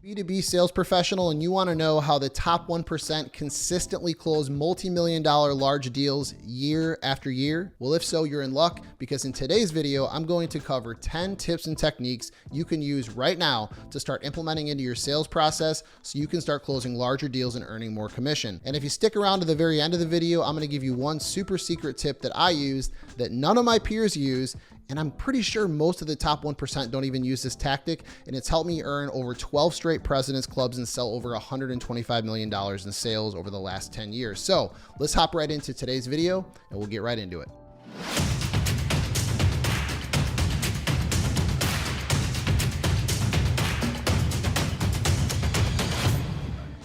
B2B sales professional and you want to know how the top 1% consistently close multi-million-dollar large deals year after year? Well, if so, you're in luck, because in today's video, I'm going to cover 10 tips and techniques you can use right now to start implementing into your sales process so you can start closing larger deals and earning more commission. And if you stick around to the very end of the video, I'm going to give you one super secret tip that I used that none of my peers use. And I'm pretty sure most of the top 1% don't even use this tactic. And it's helped me earn over 12 straight President's Clubs and sell over $125 million in sales over the last 10 years. So let's hop right into today's video and we'll get right into it.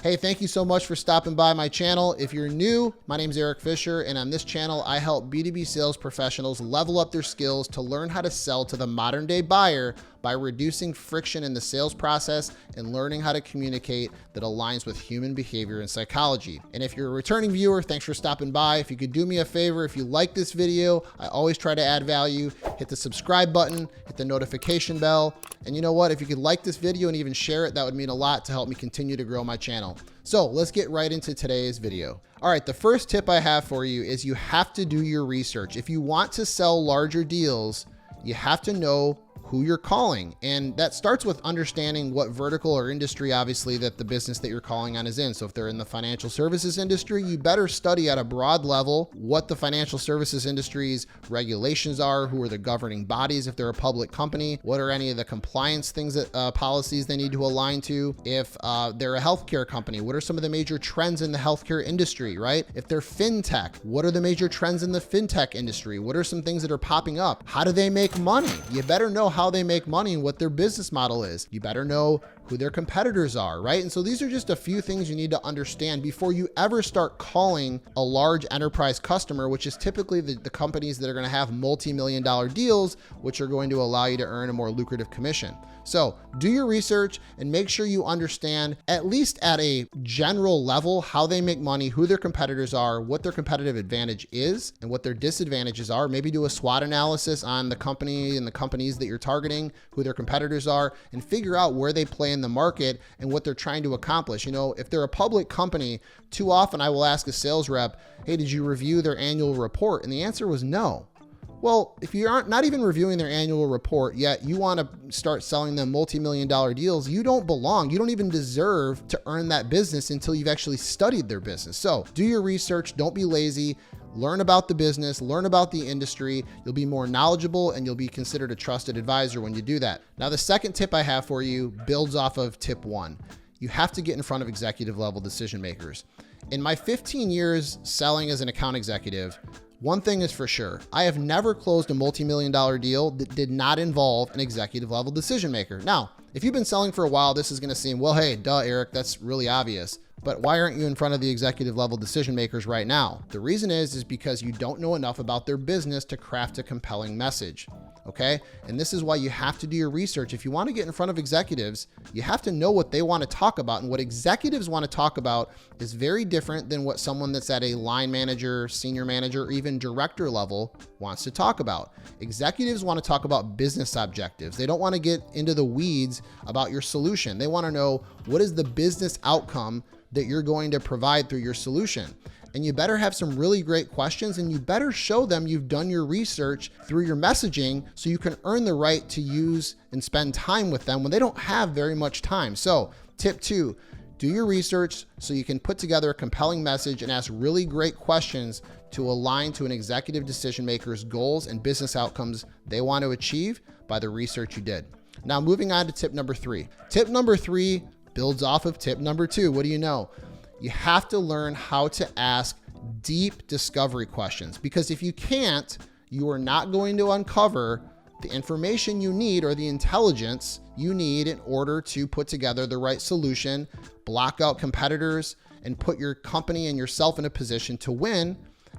Hey, thank you so much for stopping by my channel. If you're new, my name is Eric Fisher, and on this channel, I help B2B sales professionals level up their skills to learn how to sell to the modern day buyer by reducing friction in the sales process and learning how to communicate that aligns with human behavior and psychology. And if you're a returning viewer, thanks for stopping by. If you could do me a favor, if you like this video, I always try to add value, hit the subscribe button, hit the notification bell. And you know what? If you could like this video and even share it, that would mean a lot to help me continue to grow my channel. So let's get right into today's video. All right, the first tip I have for you is you have to do your research. If you want to sell larger deals, you have to know who you're calling. And that starts with understanding what vertical or industry, obviously, that the business that you're calling on is in. So if they're in the financial services industry, you better study at a broad level what the financial services industry's regulations are, who are the governing bodies if they're a public company, what are any of the compliance things that policies they need to align to. If they're a healthcare company, what are some of the major trends in the healthcare industry, right? If they're fintech, what are the major trends in the fintech industry? What are some things that are popping up? How do they make money? You better know how they make money and what their business model is. You better know who their competitors are, right? And so these are just a few things you need to understand before you ever start calling a large enterprise customer, which is typically the companies that are going to have multi-million-dollar deals, which are going to allow you to earn a more lucrative commission. So do your research and make sure you understand, at least at a general level, how they make money, who their competitors are, what their competitive advantage is, and what their disadvantages are. Maybe do a SWOT analysis on the company and the companies that you're targeting, who their competitors are, and figure out where they play in the market and what they're trying to accomplish. You know, if they're a public company, too often I will ask a sales rep, hey, did you review their annual report? And the answer was no. Well, if you aren't not even reviewing their annual report yet, you want to start selling them multi-million-dollar deals, you don't belong. You don't even deserve to earn that business until you've actually studied their business. So do your research. Don't be lazy. Learn about the business, learn about the industry. You'll be more knowledgeable and you'll be considered a trusted advisor when you do that. Now, the second tip I have for you builds off of tip one. You have to get in front of executive level decision makers. In my 15 years selling as an account executive, one thing is for sure, I have never closed a multi-million-dollar deal that did not involve an executive level decision maker. Now, if you've been selling for a while, this is going to seem, well, hey, duh, Eric, that's really obvious. But why aren't you in front of the executive level decision makers right now? The reason is because you don't know enough about their business to craft a compelling message. Okay. And this is why you have to do your research. If you want to get in front of executives, you have to know what they want to talk about. And what executives want to talk about is very different than what someone that's at a line manager, senior manager, or even director level wants to talk about. Executives want to talk about business objectives. They don't want to get into the weeds about your solution. They want to know, what is the business outcome that you're going to provide through your solution? And you better have some really great questions, and you better show them you've done your research through your messaging so you can earn the right to use and spend time with them when they don't have very much time. So tip two, do your research so you can put together a compelling message and ask really great questions to align to an executive decision maker's goals and business outcomes they want to achieve by the research you did. Now, moving on to tip number three. Tip number three builds off of tip number two. What do you know? You have to learn how to ask deep discovery questions, because if you can't, you are not going to uncover the information you need or the intelligence you need in order to put together the right solution, block out competitors, and put your company and yourself in a position to win,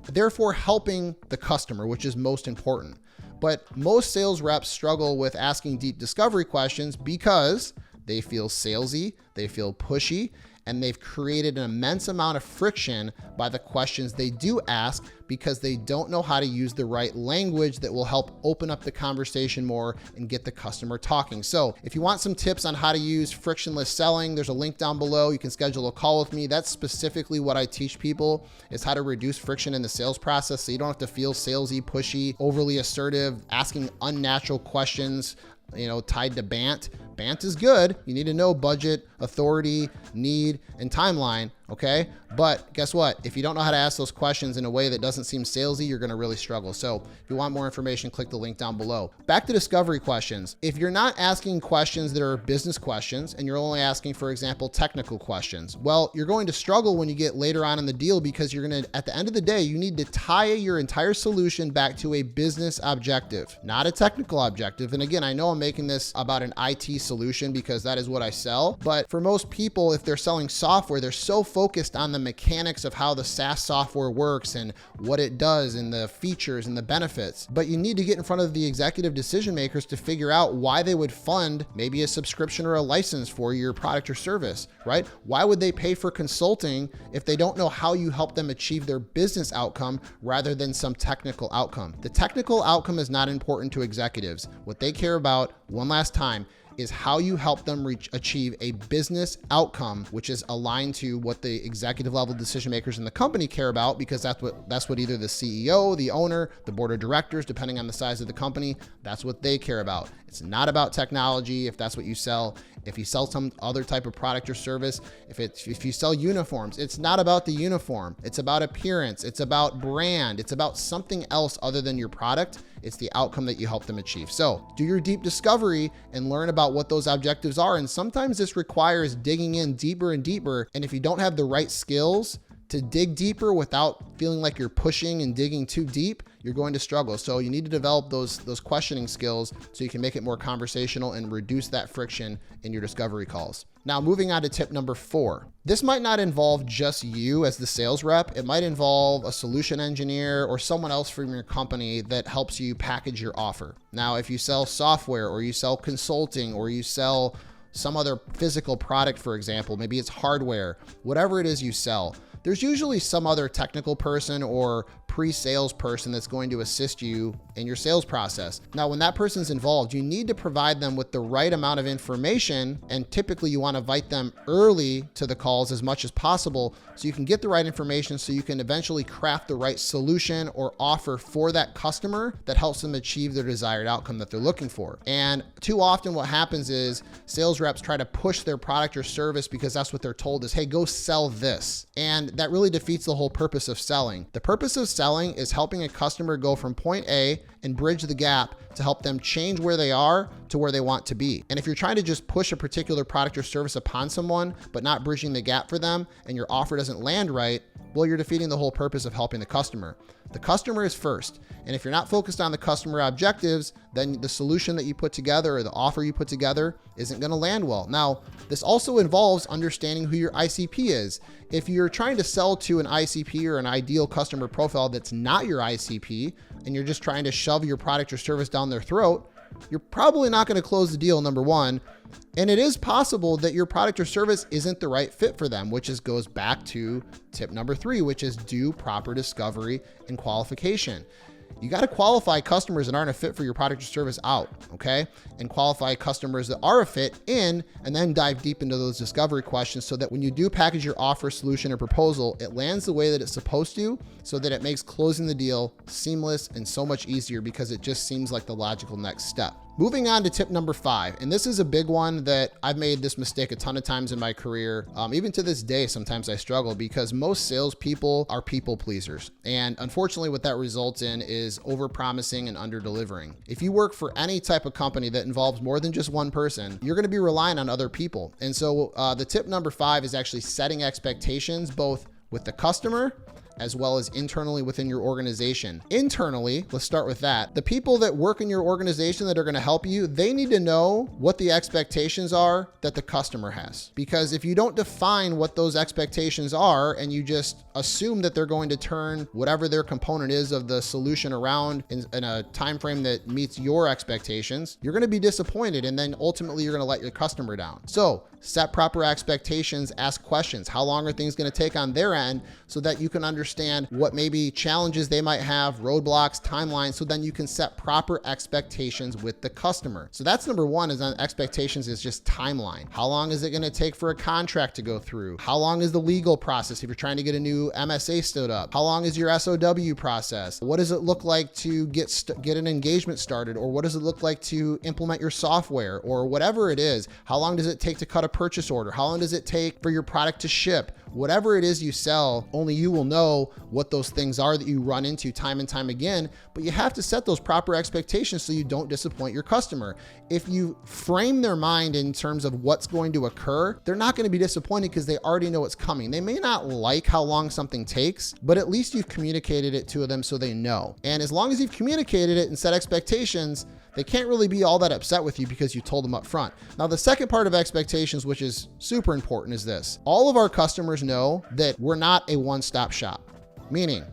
therefore helping the customer, which is most important. But most sales reps struggle with asking deep discovery questions because they feel salesy, they feel pushy, and they've created an immense amount of friction by the questions they do ask because they don't know how to use the right language that will help open up the conversation more and get the customer talking. So if you want some tips on how to use frictionless selling, there's a link down below. You can schedule a call with me. That's specifically what I teach people, is how to reduce friction in the sales process so you don't have to feel salesy, pushy, overly assertive, asking unnatural questions, tied to BANT. BANT is good. You need to know budget, authority, need, and timeline, okay? But guess what? If you don't know how to ask those questions in a way that doesn't seem salesy, you're gonna really struggle. So if you want more information, click the link down below. Back to discovery questions. If you're not asking questions that are business questions and you're only asking, for example, technical questions, well, you're going to struggle when you get later on in the deal because you're gonna, at the end of the day, you need to tie your entire solution back to a business objective, not a technical objective. And again, I know I'm making this about an IT solution because that is what I sell. But for most people, if they're selling software, they're so focused on the mechanics of how the SaaS software works and what it does and the features and the benefits. But you need to get in front of the executive decision makers to figure out why they would fund maybe a subscription or a license for your product or service, right? Why would they pay for consulting if they don't know how you help them achieve their business outcome rather than some technical outcome? The technical outcome is not important to executives. What they care about, one last time, is how you help them achieve a business outcome, which is aligned to what the executive level decision makers in the company care about, because that's what either the CEO, the owner, the board of directors, depending on the size of the company, that's what they care about. It's not about technology if that's what you sell. If you sell some other type of product or service, if you sell uniforms, it's not about the uniform. It's about appearance. It's about brand. It's about something else other than your product. It's the outcome that you help them achieve. So do your deep discovery and learn about what those objectives are. And sometimes this requires digging in deeper and deeper. And if you don't have the right skills to dig deeper without feeling like you're pushing and digging too deep, you're going to struggle. So you need to develop those questioning skills so you can make it more conversational and reduce that friction in your discovery calls. Now, moving on to tip number 4. This might not involve just you as the sales rep. It might involve a solution engineer or someone else from your company that helps you package your offer. Now, if you sell software or you sell consulting or you sell some other physical product, for example, maybe it's hardware, whatever it is you sell, there's usually some other technical person or pre-sales person that's going to assist you in your sales process. Now, when that person's involved, you need to provide them with the right amount of information, and typically you want to invite them early to the calls as much as possible so you can get the right information so you can eventually craft the right solution or offer for that customer that helps them achieve their desired outcome that they're looking for. And too often what happens is sales reps try to push their product or service because that's what they're told is, hey, go sell this. And that really defeats the whole purpose of selling. The purpose of selling is helping a customer go from point A and bridge the gap to help them change where they are to where they want to be. And if you're trying to just push a particular product or service upon someone, but not bridging the gap for them, and your offer doesn't land right, well, you're defeating the whole purpose of helping the customer. The customer is first. And if you're not focused on the customer objectives, then the solution that you put together or the offer you put together isn't going to land well. Now, this also involves understanding who your ICP is. If you're trying to sell to an ICP or an ideal customer profile that's not your ICP, and you're just trying to shove your product or service down their throat, you're probably not going to close the deal, number one. And it is possible that your product or service isn't the right fit for them, which goes back to tip number 3, which is do proper discovery and qualification. You got to qualify customers that aren't a fit for your product or service out, okay? And qualify customers that are a fit in, and then dive deep into those discovery questions so that when you do package your offer, solution, or proposal, it lands the way that it's supposed to, so that it makes closing the deal seamless and so much easier because it just seems like the logical next step. Moving on to tip number 5, and this is a big one that I've made this mistake a ton of times in my career. Even to this day, sometimes I struggle because most salespeople are people pleasers. And unfortunately, what that results in is over-promising and under-delivering. If you work for any type of company that involves more than just one person, you're going to be relying on other people. And so the tip number 5 is actually setting expectations both with the customer as well as internally within your organization. Internally, let's start with that. The people that work in your organization that are going to help you, they need to know what the expectations are that the customer has. Because if you don't define what those expectations are and you just assume that they're going to turn whatever their component is of the solution around in a time frame that meets your expectations, you're going to be disappointed, and then ultimately you're going to let your customer down. So set proper expectations, ask questions. How long are things going to take on their end so that you can understand what maybe challenges they might have, roadblocks, timelines, so then you can set proper expectations with the customer. So that's number one, is on expectations, is just timeline. How long is it going to take for a contract to go through? How long is the legal process if you're trying to get a new MSA stood up? How long is your SOW process? What does it look like to get an engagement started? Or what does it look like to implement your software, or whatever it is? How long does it take to cut a purchase order? How long does it take for your product to ship? Whatever it is you sell, only you will know what those things are that you run into time and time again, but you have to set those proper expectations so you don't disappoint your customer. If you frame their mind in terms of what's going to occur, they're not going to be disappointed because they already know what's coming. They may not like how long something takes, but at least you've communicated it to them so they know. And as long as you've communicated it and set expectations, they can't really be all that upset with you because you told them up front. Now, the second part of expectations, which is super important, is this. All of our customers know that we're not a one-stop shop, meaning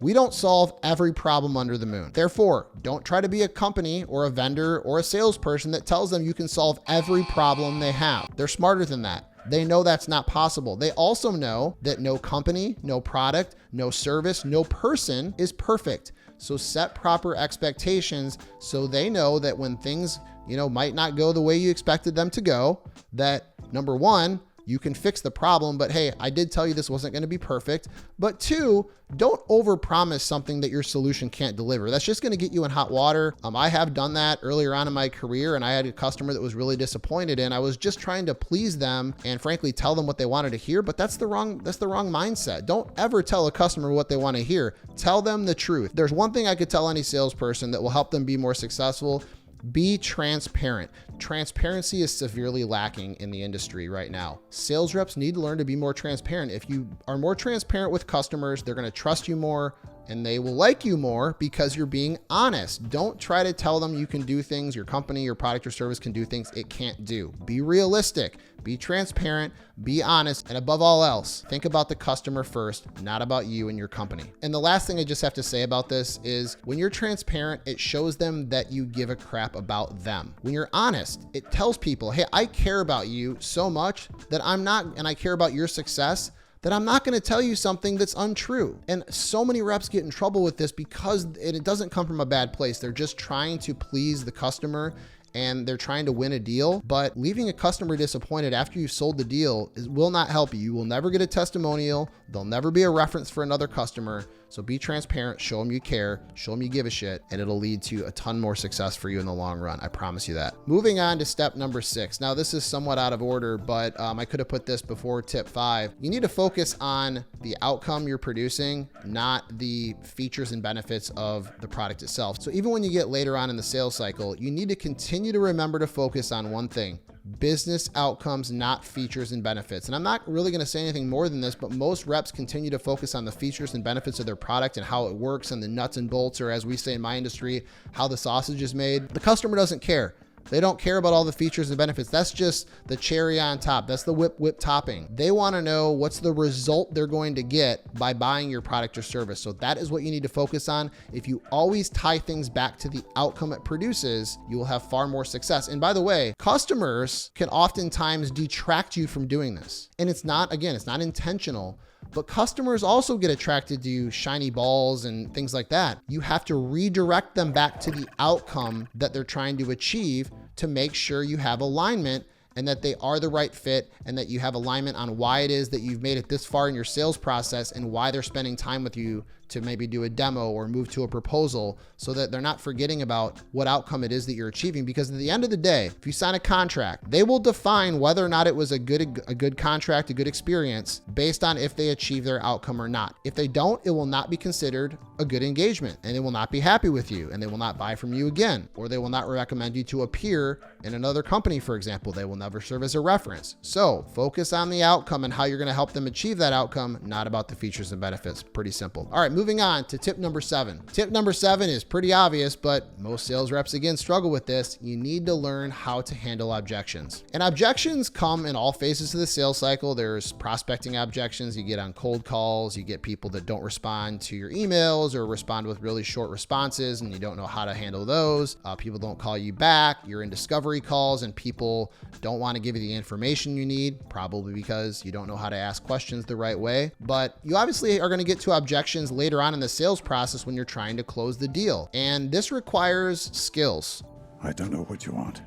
we don't solve every problem under the moon. Therefore, don't try to be a company or a vendor or a salesperson that tells them you can solve every problem they have. They're smarter than that. They know that's not possible. They also know that no company, no product, no service, no person is perfect. So set proper expectations so they know that when things, might not go the way you expected them to go, that number one, you can fix the problem, but hey, I did tell you this wasn't going to be perfect. But two, don't overpromise something that your solution can't deliver. That's just going to get you in hot water. I have done that earlier on in my career, and I had a customer that was really disappointed, and I was just trying to please them and frankly tell them what they wanted to hear, but that's the wrong mindset. Don't ever tell a customer what they want to hear. Tell them the truth. There's one thing I could tell any salesperson that will help them be more successful. Be transparent. Transparency is severely lacking in the industry right now. Sales reps need to learn to be more transparent. If you are more transparent with customers, they're going to trust you more and they will like you more because you're being honest. Don't try to tell them you can do things, your company, your product or service can do things it can't do. Be realistic, be transparent, be honest, and above all else, think about the customer first, not about you and your company. And the last thing I just have to say about this is when you're transparent, it shows them that you give a crap about them. When you're honest, it tells people, hey, I care about you so much that I care about your success, that I'm not going to tell you something that's untrue. And so many reps get in trouble with this because it doesn't come from a bad place. They're just trying to please the customer and they're trying to win a deal, but leaving a customer disappointed after you've sold the deal will not help you. You will never get a testimonial. There'll never be a reference for another customer. So be transparent, show them you care, show them you give a shit, and it'll lead to a ton more success for you in the long run. I promise you that. Moving on to step number 6. Now this is somewhat out of order, but I could have put this before tip 5. You need to focus on the outcome you're producing, not the features and benefits of the product itself. So even when you get later on in the sales cycle, you need to continue to remember to focus on one thing: business outcomes, not features and benefits. And I'm not really going to say anything more than this, but most reps continue to focus on the features and benefits of their product and how it works and the nuts and bolts, or as we say in my industry, how the sausage is made. The customer doesn't care. They don't care about all the features and benefits. That's just the cherry on top. That's the whip topping. They want to know what's the result they're going to get by buying your product or service. So that is what you need to focus on. If you always tie things back to the outcome it produces, you will have far more success. And by the way, customers can oftentimes detract you from doing this. And it's not intentional. But customers also get attracted to shiny balls and things like that. You have to redirect them back to the outcome that they're trying to achieve to make sure you have alignment and that they are the right fit and that you have alignment on why it is that you've made it this far in your sales process and why they're spending time with you to maybe do a demo or move to a proposal, so that they're not forgetting about what outcome it is that you're achieving. Because at the end of the day, if you sign a contract, they will define whether or not it was a good contract, a good experience, based on if they achieve their outcome or not. If they don't, it will not be considered a good engagement, and they will not be happy with you, and they will not buy from you again, or they will not recommend you to a peer in another company, for example. They will never serve as a reference. So focus on the outcome and how you're going to help them achieve that outcome, not about the features and benefits. Pretty simple. All right, moving on to tip number 7. Tip number 7 is pretty obvious, but most sales reps again struggle with this. You need to learn how to handle objections. And objections come in all phases of the sales cycle. There's prospecting objections. You get on cold calls. You get people that don't respond to your emails or respond with really short responses, and you don't know how to handle those. People don't call you back. You're in discovery discovery calls and people don't want to give you the information you need, probably because you don't know how to ask questions the right way. But you obviously are going to get to objections later on in the sales process when you're trying to close the deal. And this requires skills. I don't know what you want.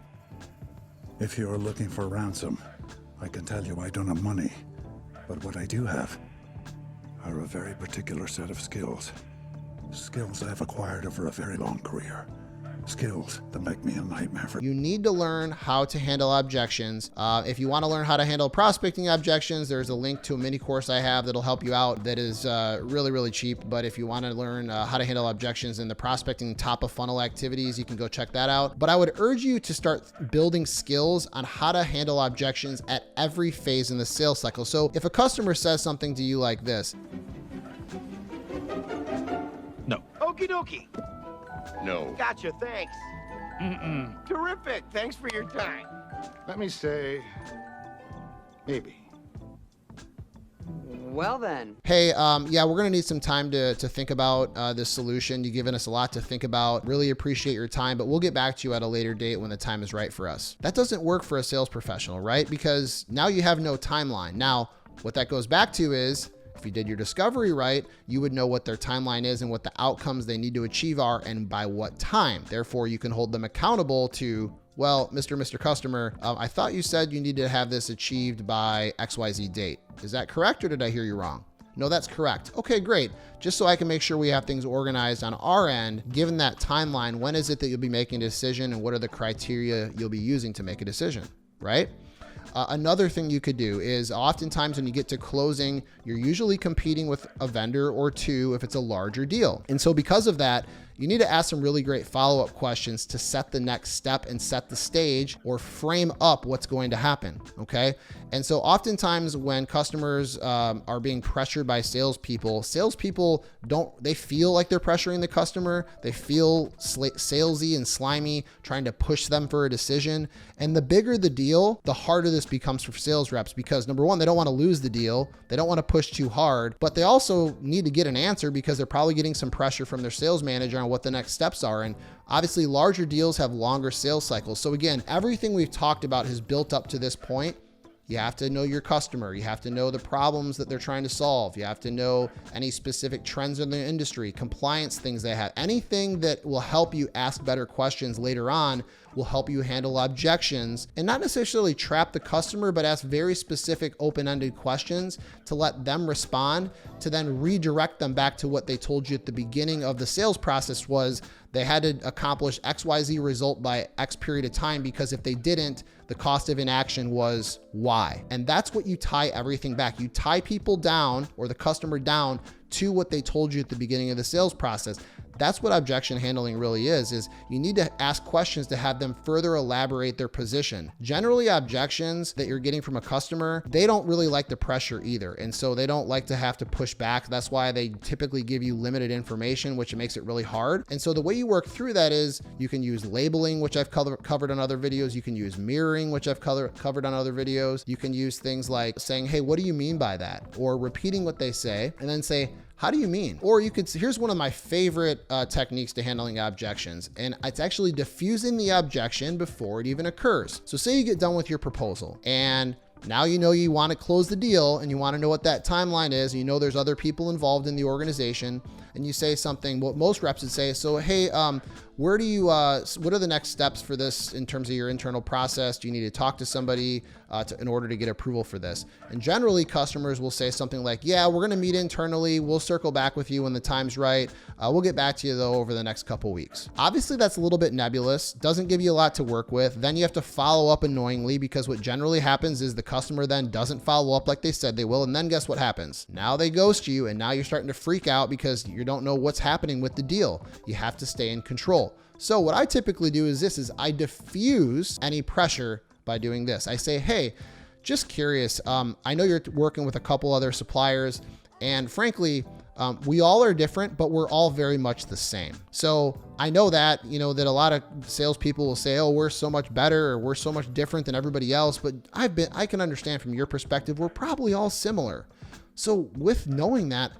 If you're looking for ransom, I can tell you I don't have money. But what I do have are a very particular set of skills. Skills I've acquired over a very long career. Skills that make me a nightmare for... You need to learn how to handle objections. If you want to learn how to handle prospecting objections, there's a link to a mini course I have that'll help you out that is really, really cheap. But if you want to learn how to handle objections in the prospecting top of funnel activities, you can go check that out. But I would urge you to start building skills on how to handle objections at every phase in the sales cycle. So if a customer says something to you like this, No. Okie dokie. No. Gotcha, thanks. Terrific. Thanks for your time. Let me say... maybe. Well then. hey, yeah, we're going to need some time to think about this solution. You've given us a lot to think about. Really appreciate your time, but we'll get back to you at a later date when the time is right for us. That doesn't work for a sales professional, right? Because now you have no timeline. Now, what that goes back to is, if you did your discovery right, you would know what their timeline is and what the outcomes they need to achieve are and by what time. Therefore, you can hold them accountable to, well, Mr. Customer, I thought you said you needed to have this achieved by XYZ date. Is that correct or did I hear you wrong? No, that's correct. Okay, great. Just so I can make sure we have things organized on our end, given that timeline, when is it that you'll be making a decision and what are the criteria you'll be using to make a decision, right? Another thing you could do is oftentimes when you get to closing, you're usually competing with a vendor or two if it's a larger deal. And so because of that, you need to ask some really great follow-up questions to set the next step and set the stage or frame up what's going to happen, okay? And so oftentimes when customers are being pressured by salespeople they feel like they're pressuring the customer. They feel salesy and slimy, trying to push them for a decision. And the bigger the deal, the harder this becomes for sales reps because number one, they don't want to lose the deal. They don't want to push too hard, but they also need to get an answer because they're probably getting some pressure from their sales manager on what the next steps are. And obviously larger deals have longer sales cycles. So again, everything we've talked about has built up to this point. You have to know your customer. You have to know the problems that they're trying to solve. You have to know any specific trends in the industry, compliance things they have. Anything that will help you ask better questions later on will help you handle objections and not necessarily trap the customer, but ask very specific open-ended questions to let them respond, to then redirect them back to what they told you at the beginning of the sales process was they had to accomplish XYZ result by X period of time because if they didn't, the cost of inaction was Y. And that's what you tie everything back. You tie people down or the customer down to what they told you at the beginning of the sales process. That's what objection handling really is you need to ask questions to have them further elaborate their position. Generally, objections that you're getting from a customer, they don't really like the pressure either. And so they don't like to have to push back. That's why they typically give you limited information, which makes it really hard. And so the way you work through that is you can use labeling, which I've covered on other videos. You can use mirroring, which I've covered on other videos. You can use things like saying, hey, what do you mean by that? Or repeating what they say and then say, how do you mean? Or you could, here's one of my favorite techniques to handling objections, and it's actually diffusing the objection before it even occurs. So say you get done with your proposal and now you know you want to close the deal and you want to know what that timeline is. And you know there's other people involved in the organization and you say something, what most reps would say, so hey, what are the next steps for this in terms of your internal process? Do you need to talk to somebody in order to get approval for this? And generally customers will say something like, yeah, we're going to meet internally. We'll circle back with you when the time's right. We'll get back to you though over the next couple weeks. Obviously that's a little bit nebulous, doesn't give you a lot to work with. Then you have to follow up annoyingly because what generally happens is the customer then doesn't follow up like they said they will. And then guess what happens? Now they ghost you and now you're starting to freak out because you don't know what's happening with the deal. You have to stay in control. So what I typically do is I diffuse any pressure by doing this. I say, hey, just curious. I know you're working with a couple other suppliers and frankly, we all are different, but we're all very much the same. So I know that, that a lot of salespeople will say, oh, we're so much better or we're so much different than everybody else. But I can understand from your perspective, we're probably all similar. So with knowing that,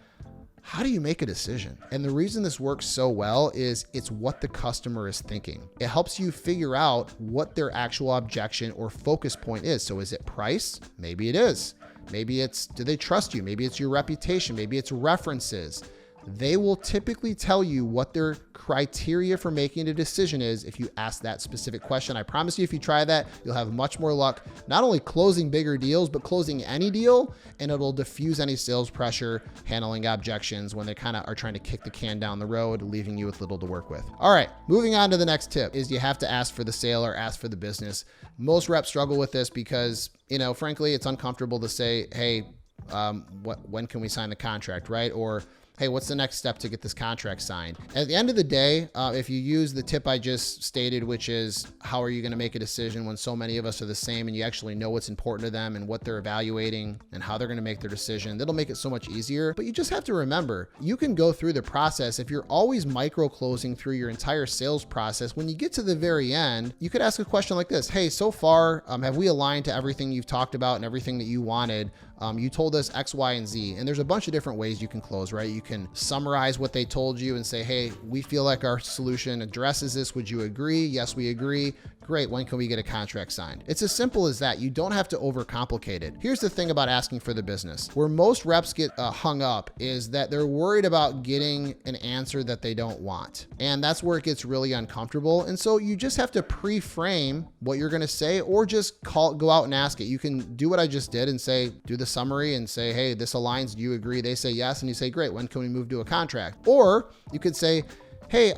how do you make a decision? And the reason this works so well is it's what the customer is thinking. It helps you figure out what their actual objection or focus point is. So is it price? Maybe it is. Maybe it's, do they trust you? Maybe it's your reputation. Maybe it's references. They will typically tell you what their criteria for making a decision is if you ask that specific question. I promise you, if you try that, you'll have much more luck, not only closing bigger deals, but closing any deal, and it'll diffuse any sales pressure, handling objections when they kind of are trying to kick the can down the road, leaving you with little to work with. All right, moving on to the next tip is you have to ask for the sale or ask for the business. Most reps struggle with this because, frankly, it's uncomfortable to say, hey, when can we sign the contract, right? Or, hey, what's the next step to get this contract signed? At the end of the day, if you use the tip I just stated, which is how are you going to make a decision when so many of us are the same and you actually know what's important to them and what they're evaluating and how they're going to make their decision, that'll make it so much easier. But you just have to remember, you can go through the process. If you're always micro closing through your entire sales process, when you get to the very end, you could ask a question like this. Hey, so far, have we aligned to everything you've talked about and everything that you wanted? You told us X, Y, and Z, and there's a bunch of different ways you can close, right? You can summarize what they told you and say, hey, we feel like our solution addresses this. Would you agree? Yes, we agree. Great. When can we get a contract signed? It's as simple as that. You don't have to overcomplicate it. Here's the thing about asking for the business. Where most reps get hung up is that they're worried about getting an answer that they don't want. And that's where it gets really uncomfortable. And so you just have to pre-frame what you're going to say, or just go out and ask it. You can do what I just did and say, do the summary and say, hey, this aligns. Do you agree? They say yes. And you say, great. When can we move to a contract? Or you could say, hey,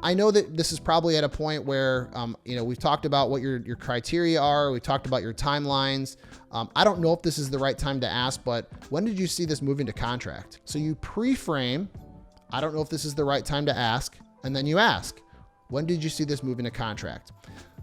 I know that this is probably at a point where, we've talked about what your criteria are. We talked about your timelines. I don't know if this is the right time to ask, but when did you see this moving to contract? So you pre-frame, I don't know if this is the right time to ask. And then you ask, when did you see this moving to contract?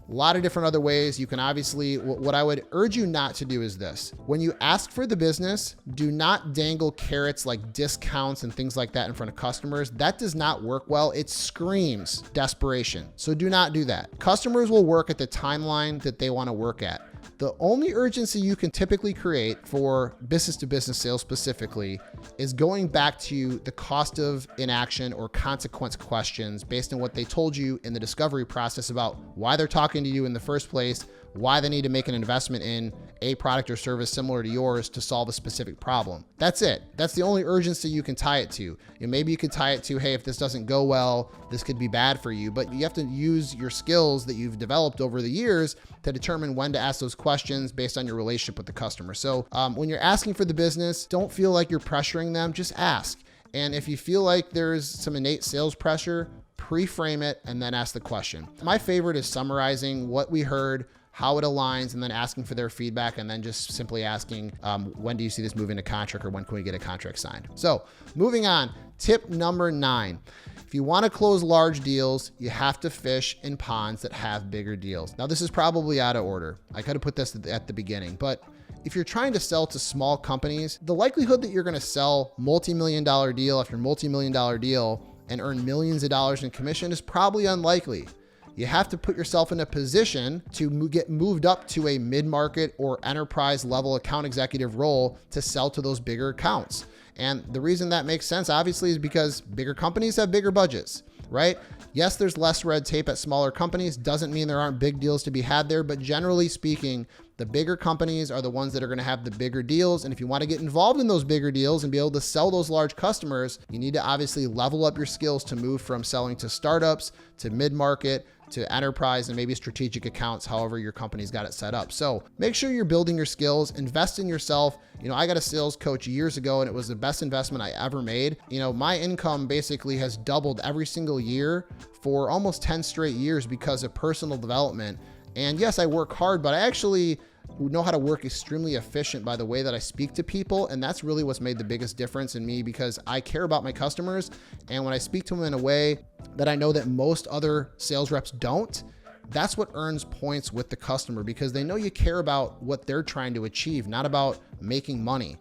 A lot of different other ways. You can obviously, what I would urge you not to do is this. When you ask for the business, do not dangle carrots like discounts and things like that in front of customers. That does not work well. It screams desperation. So do not do that. Customers will work at the timeline that they want to work at. The only urgency you can typically create for business to business sales specifically is going back to the cost of inaction or consequence questions based on what they told you in the discovery process about why they're talking to you in the first place, why they need to make an investment in a product or service similar to yours to solve a specific problem. That's it. That's the only urgency you can tie it to. Maybe you could tie it to, hey, if this doesn't go well, this could be bad for you. But you have to use your skills that you've developed over the years to determine when to ask those questions based on your relationship with the customer. So when you're asking for the business, don't feel like you're pressuring them, just ask. And if you feel like there's some innate sales pressure, pre-frame it and then ask the question. My favorite is summarizing what we heard, how it aligns, and then asking for their feedback, and then just simply asking, when do you see this moving to contract, or when can we get a contract signed? So moving on, tip number 9. If you want to close large deals, you have to fish in ponds that have bigger deals. Now, this is probably out of order. I could have put this at the beginning, but if you're trying to sell to small companies, the likelihood that you're going to sell multi-million-dollar deal after multi-million-dollar deal and earn millions of dollars in commission is probably unlikely. You have to put yourself in a position to get moved up to a mid-market or enterprise level account executive role to sell to those bigger accounts. And the reason that makes sense, obviously, is because bigger companies have bigger budgets, right? Yes, there's less red tape at smaller companies. Doesn't mean there aren't big deals to be had there, but generally speaking, the bigger companies are the ones that are going to have the bigger deals. And if you want to get involved in those bigger deals and be able to sell those large customers, you need to obviously level up your skills to move from selling to startups, to mid-market, to enterprise, and maybe strategic accounts, however your company's got it set up. So make sure you're building your skills, invest in yourself. I got a sales coach years ago and it was the best investment I ever made. My income basically has doubled every single year for almost 10 straight years because of personal development. And yes, I work hard, but I actually know how to work extremely efficient by the way that I speak to people. And that's really what's made the biggest difference in me, because I care about my customers. And when I speak to them in a way that I know that most other sales reps don't, that's what earns points with the customer, because they know you care about what they're trying to achieve, not about making money.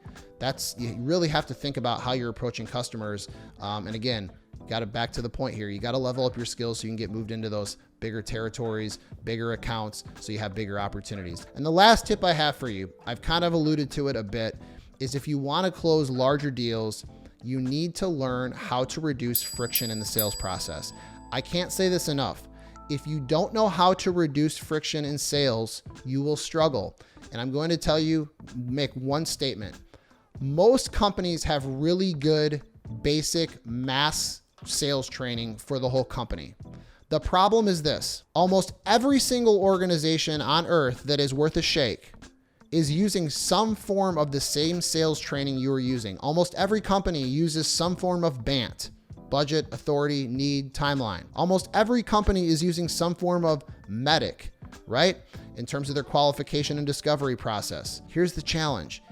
You really have to think about how you're approaching customers. And again, back to the point here, you got to level up your skills so you can get moved into those bigger territories, bigger accounts, so you have bigger opportunities. And the last tip I have for you, I've kind of alluded to it a bit, is if you want to close larger deals, You need to learn how to reduce friction in the sales process. I can't say this enough. If you don't know how to reduce friction in sales, you will struggle. And I'm going to tell you, make one statement. Most companies have really good basic mass sales training for the whole company. The problem is this: almost every single organization on earth that is worth a shake is using some form of the same sales training you are using. Almost every company uses some form of BANT, budget, authority, need, timeline. Almost every company is using some form of MEDDIC, right? In terms of their qualification and discovery process. Here's the challenge.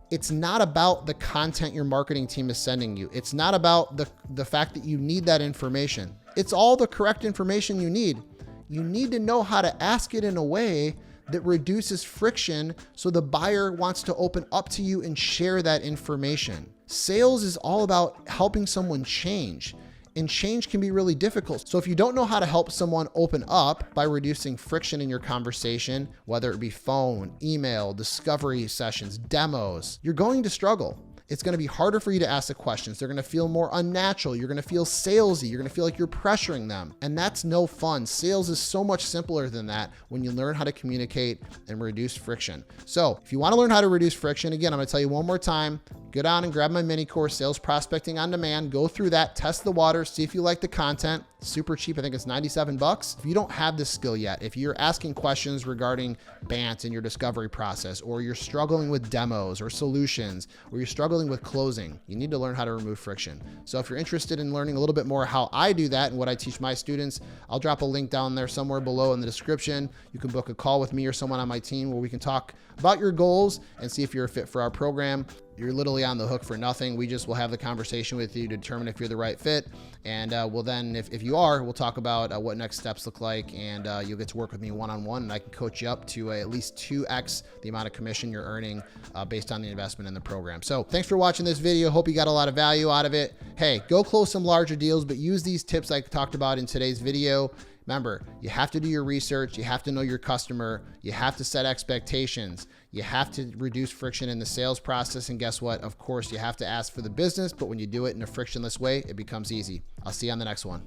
It's not about the content your marketing team is sending you. It's not about the fact that you need that information. It's all the correct information you need. You need to know how to ask it in a way that reduces friction so the buyer wants to open up to you and share that information. Sales is all about helping someone change, and change can be really difficult. So if you don't know how to help someone open up by reducing friction in your conversation, whether it be phone, email, discovery sessions, demos, you're going to struggle. It's going to be harder for you to ask the questions. They're going to feel more unnatural. You're going to feel salesy. You're going to feel like you're pressuring them. And that's no fun. Sales is so much simpler than that when you learn how to communicate and reduce friction. So if you want to learn how to reduce friction, again, I'm going to tell you one more time, get on and grab my mini course, Sales Prospecting on Demand. Go through that, test the waters, see if you like the content. Super cheap. I think it's $97. If you don't have this skill yet, if you're asking questions regarding BANT in your discovery process, or you're struggling with demos or solutions, or you're struggling with closing, you need to learn how to remove friction. So if you're interested in learning a little bit more how I do that and what I teach my students, I'll drop a link down there somewhere below in the description. You can book a call with me or someone on my team where we can talk about your goals and see if you're a fit for our program. You're literally on the hook for nothing. We just will have the conversation with you to determine if you're the right fit. And we'll then, if you are, we'll talk about what next steps look like, and you'll get to work with me one-on-one, and I can coach you up to at least 2x the amount of commission you're earning based on the investment in the program. So thanks for watching this video. Hope you got a lot of value out of it. Hey, go close some larger deals, but use these tips I talked about in today's video. Remember, you have to do your research. You have to know your customer. You have to set expectations. You have to reduce friction in the sales process. And guess what? Of course, you have to ask for the business, but when you do it in a frictionless way, it becomes easy. I'll see you on the next one.